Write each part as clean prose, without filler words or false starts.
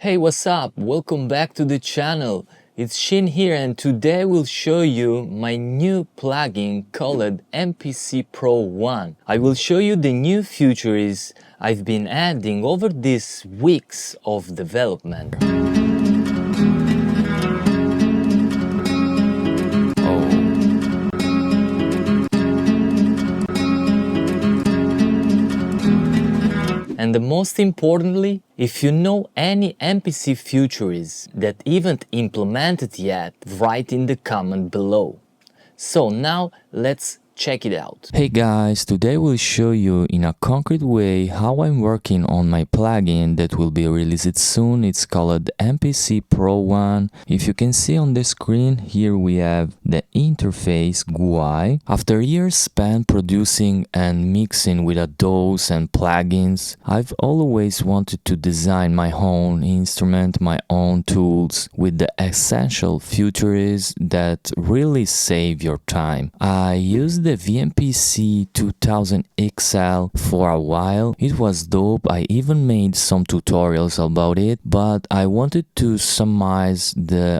Hey, what's up? Welcome back to the channel. It's Sheen here, and today we'll show you my new plugin called MPC PRO 1. I will show you the new features I've been adding over these weeks of development. And the most importantly, if you know any MPC features that isn't implemented yet, write in the comment below. So now let's check it out. Hey guys, today we'll show you in a concrete way how I'm working on my plugin that will be released soon. It's called MPC PRO 1. If you can see on the screen, here we have the interface GUI. After years spent producing and mixing with DAWs and plugins, I've always wanted to design my own instrument, my own tools with the essential features that really save your time. I used the MPC 2000 XL for a while. It was dope. I even made some tutorials about it, but I wanted to summarize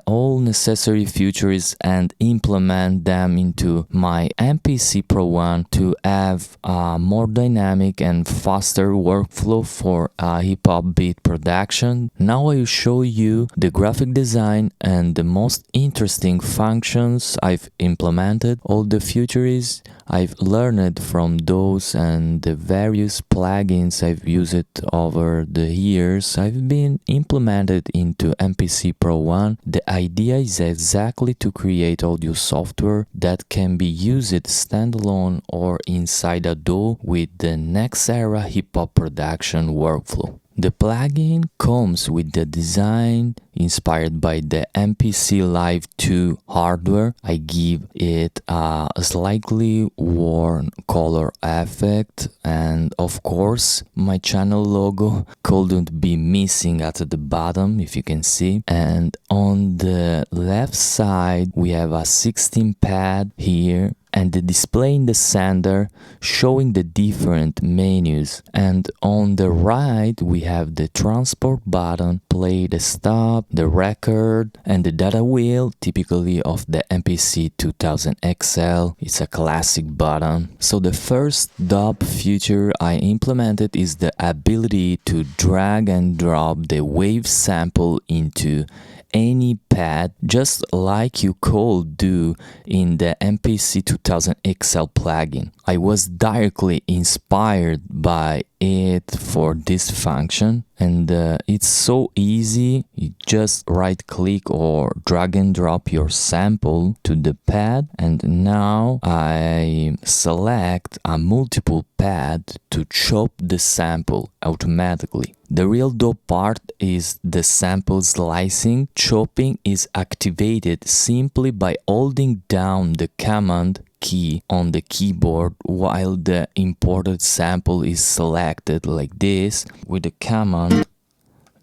all necessary features and implement them into my MPC PRO 1 to have a more dynamic and faster workflow for hip-hop beat production. Now I will show you the graphic design and the most interesting functions I've implemented, all the features I've learned from those and the various plugins I've used over the years. I've been implemented into MPC PRO 1. The idea is exactly to create audio software that can be used standalone or inside a DAW with the next era hip-hop production workflow. The plugin comes with the design inspired by the MPC Live 2 hardware. I give it a slightly worn color effect, and of course my channel logo couldn't be missing at the bottom, if you can see. And on the left side we have a 16 pad here and the display in the center showing the different menus, and on the right we have the transport button, play the stop, the record, and the data wheel, typically of the MPC 2000 XL. It's a classic button. So the first DAW feature I implemented is the ability to drag and drop the wave sample into any pad, just like you could do in the MPC 2000 XL plugin. I was directly inspired by it for this function, and it's so easy. You just right click or drag and drop your sample to the pad, and now I select a multiple pad to chop the sample automatically. The real dope part is the sample slicing. Chopping is activated simply by holding down the command key on the keyboard while the imported sample is selected like this. With the command,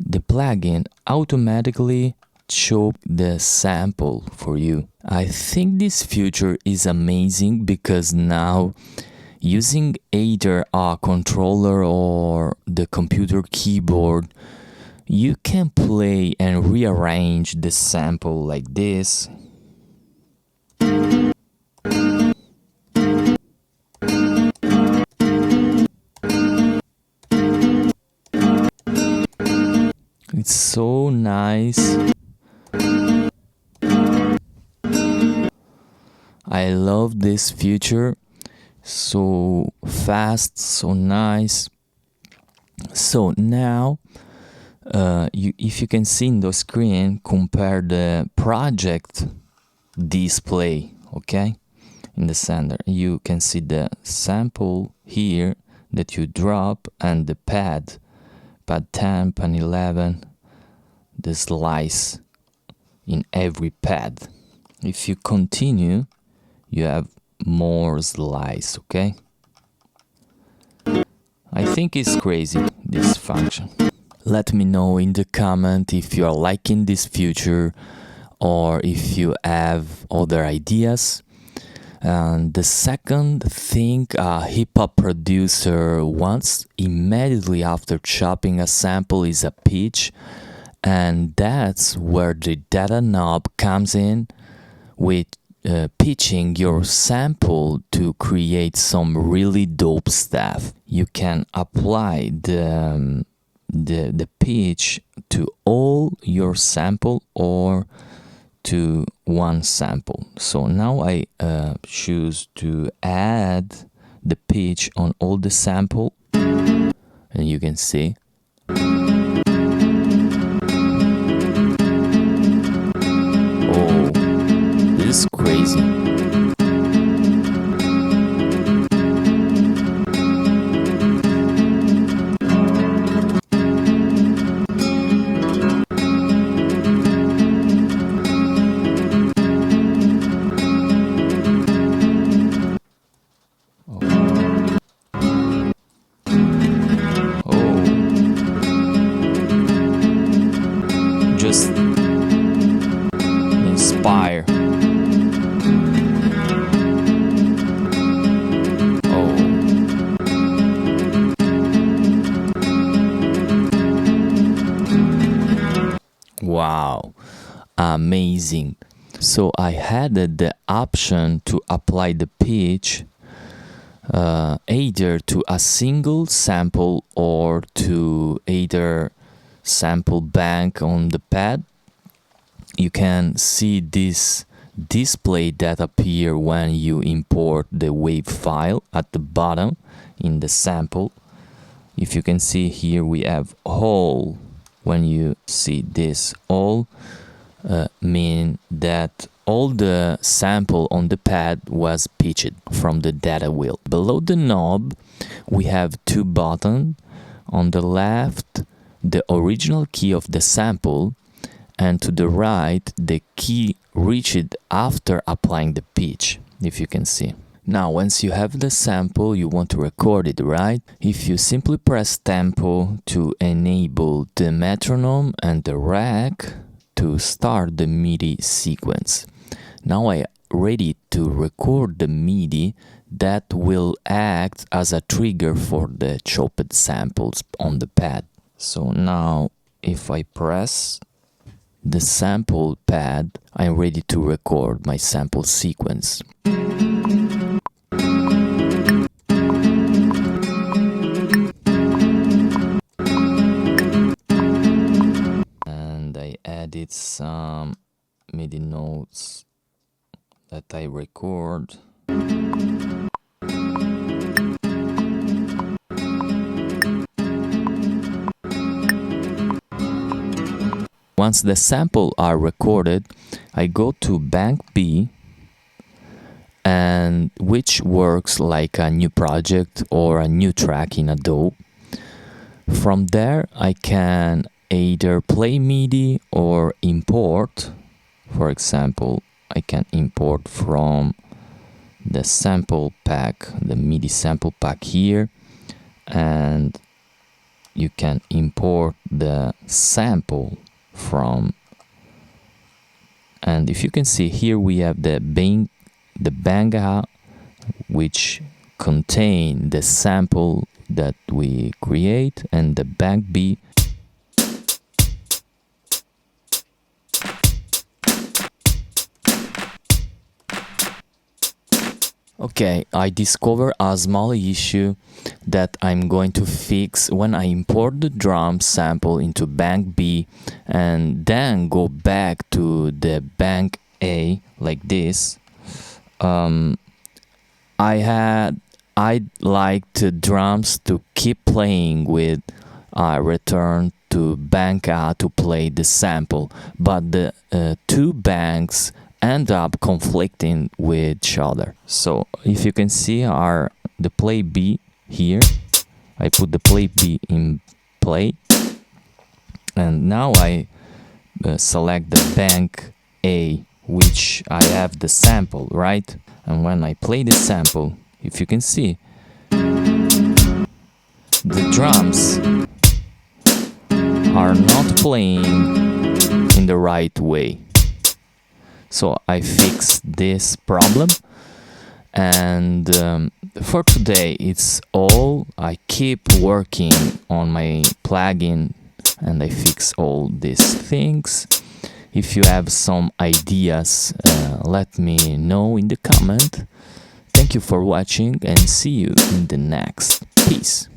the plugin automatically chop the sample for you. I think this feature is amazing because now using either a controller or the computer keyboard, you can play and rearrange the sample like this. It's so nice. I love this feature. So fast, so nice. So now if you can see in the screen, compare the project display, okay, in the center. You can see the sample here that you drop and the pad 10, pad 11, the slice in every pad. If you continue, you have more slice, okay? I think it's crazy, this function. Let me know in the comment if you are liking this feature or if you have other ideas. And the second thing a hip-hop producer wants immediately after chopping a sample is a pitch. and that's where the data knob comes in with pitching your sample to create some really dope stuff. You can apply the pitch to all your sample or to one sample. So now I choose to add the pitch on all the sample, and you can see. Oh, this is crazy. Just inspire. Oh. Wow. Amazing. So I added the option to apply the pitch either to a single sample or to either sample bank on the pad. You can see this display that appear when you import the wave file at the bottom in the sample. If you can see here, we have all. When you see this, all mean that all the sample on the pad was pitched from the data wheel. Below the knob, we have two buttons. On the left, the original key of the sample, and to the right, the key reached after applying the pitch, if you can see. Now, once you have the sample, you want to record it, right? If you simply press tempo to enable the metronome and the rack to start the MIDI sequence. Now I'm ready to record the MIDI that will act as a trigger for the chopped samples on the pad. So now if I press the sample pad, I'm ready to record my sample sequence. And I added some MIDI notes that I record. Once the samples are recorded, I go to Bank B, and which works like a new project or a new track in a DAW. From there, I can either play MIDI or import. For example, I can import from the sample pack, the MIDI sample pack here, and you can import the sample from, and if you can see here, we have the banga, which contain the sample that we create, and the bank B. Okay, I discovered a small issue that I'm going to fix when I import the drum sample into bank B and then go back to the bank A like this. I'd like the drums to keep playing with return to bank A to play the sample, but the two banks end up conflicting with each other. So if you can see the play B here, I put the play B in play, and now I select the bank A, which I have the sample, right? And when I play the sample, if you can see, the drums are not playing in the right way. So I fixed this problem, and for today it's all. I keep working on my plugin and I fix all these things. If you have some ideas, let me know in the comment. Thank you for watching and see you in the next. Peace.